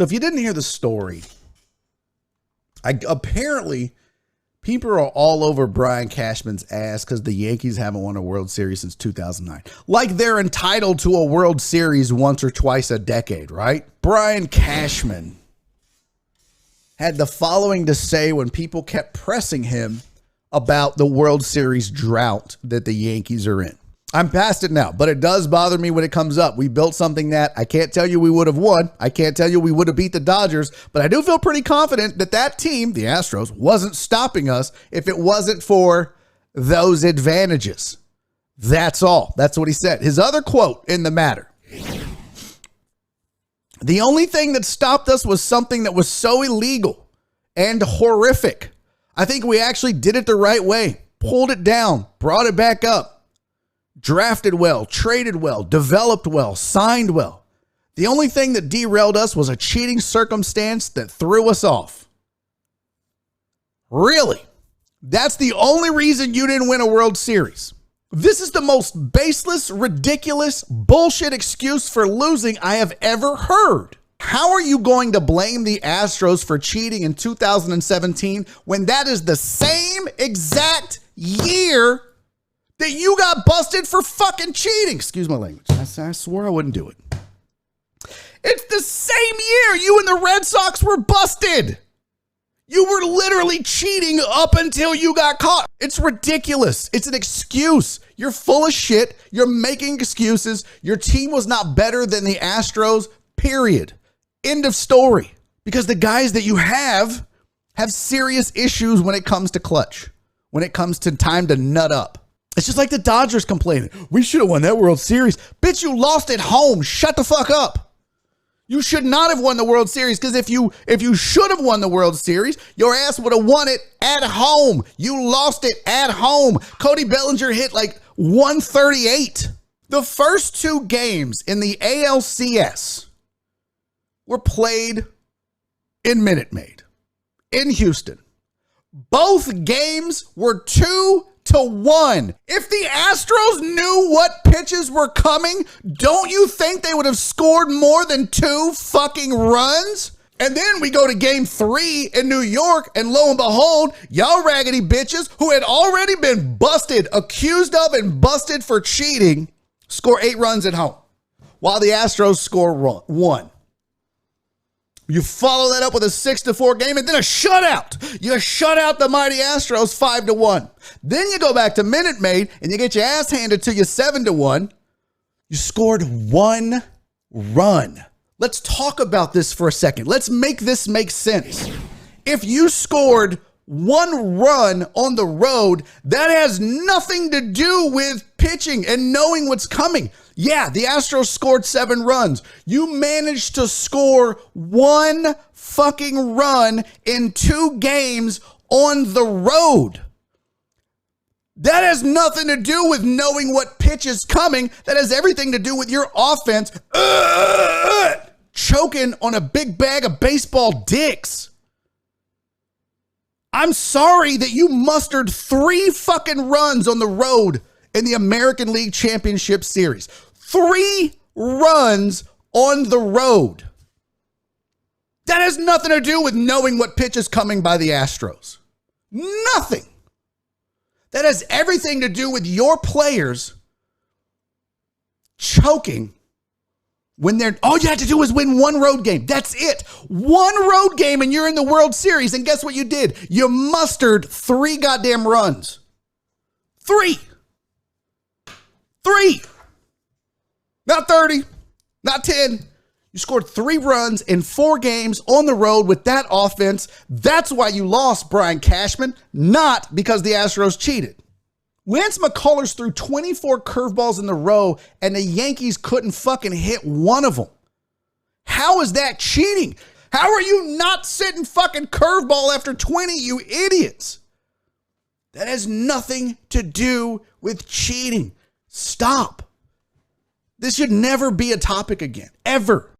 So if you didn't hear the story, apparently people are all over Brian Cashman's ass because the Yankees haven't won a World Series since 2009. Like they're entitled to a World Series once or twice a decade, right? Brian Cashman had the following to say when people kept pressing him about the World Series drought that the Yankees are in. I'm past it now, but it does bother me when it comes up. We built something that I can't tell you we would have won. I can't tell you we would have beat the Dodgers, but I do feel pretty confident that that team, the Astros, wasn't stopping us if it wasn't for those advantages. That's all. That's what he said. His other quote in the matter: the only thing that stopped us was something that was so illegal and horrific. I think we actually did it the right way, pulled it down, brought it back up. Drafted well, traded well, developed well, signed well. The only thing that derailed us was a cheating circumstance that threw us off. Really? That's the only reason you didn't win a World Series? This is the most baseless, ridiculous, bullshit excuse for losing I have ever heard. How are you going to blame the Astros for cheating in 2017 when that is the same exact year that you got busted for fucking cheating? Excuse my language. I swore I wouldn't do it. It's the same year you and the Red Sox were busted. You were literally cheating up until you got caught. It's ridiculous. It's an excuse. You're full of shit. You're making excuses. Your team was not better than the Astros, period. End of story. Because the guys that you have serious issues when it comes to clutch, when it comes to time to nut up. It's just like the Dodgers complaining. We should have won that World Series. Bitch, you lost at home. Shut the fuck up. You should not have won the World Series, because if you should have won the World Series, your ass would have won it at home. You lost it at home. Cody Bellinger hit like 138. The first two games in the ALCS were played in Minute Maid in Houston. Both games were 2-1. If the Astros knew what pitches were coming, don't you think they would have scored more than 2 fucking runs? And then we go to game 3 in New York, and lo and behold, y'all raggedy bitches who had already been busted, accused of and busted for cheating, score 8 runs at home, while the Astros score 1. You follow that up with a 6-4 game and then a shutout. You shut out the mighty Astros 5-1. Then you go back to Minute Maid and you get your ass handed to you 7-1. You scored 1 run. Let's talk about this for a second. Let's make this make sense. If you scored 1 run on the road, that has nothing to do with pitching and knowing what's coming. Yeah, the Astros scored 7 runs. You managed to score 1 fucking run in 2 games on the road. That has nothing to do with knowing what pitch is coming. That has everything to do with your offense choking on a big bag of baseball dicks. I'm sorry that you mustered 3 fucking runs on the road in the American League Championship Series. 3 runs on the road. That has nothing to do with knowing what pitch is coming by the Astros. Nothing. That has everything to do with your players choking when they're, all you had to do is win 1 road game. That's it. 1 road game and you're in the World Series. And guess what you did? You mustered 3 goddamn runs. 3. Not 30, not 10. You scored 3 runs in 4 games on the road with that offense. That's why you lost, Brian Cashman, not because the Astros cheated. Lance McCullers threw 24 curveballs in the row, and the Yankees couldn't fucking hit 1 of them. How is that cheating? How are you not sitting fucking curveball after 20, you idiots? That has nothing to do with cheating. Stop. This should never be a topic again, ever.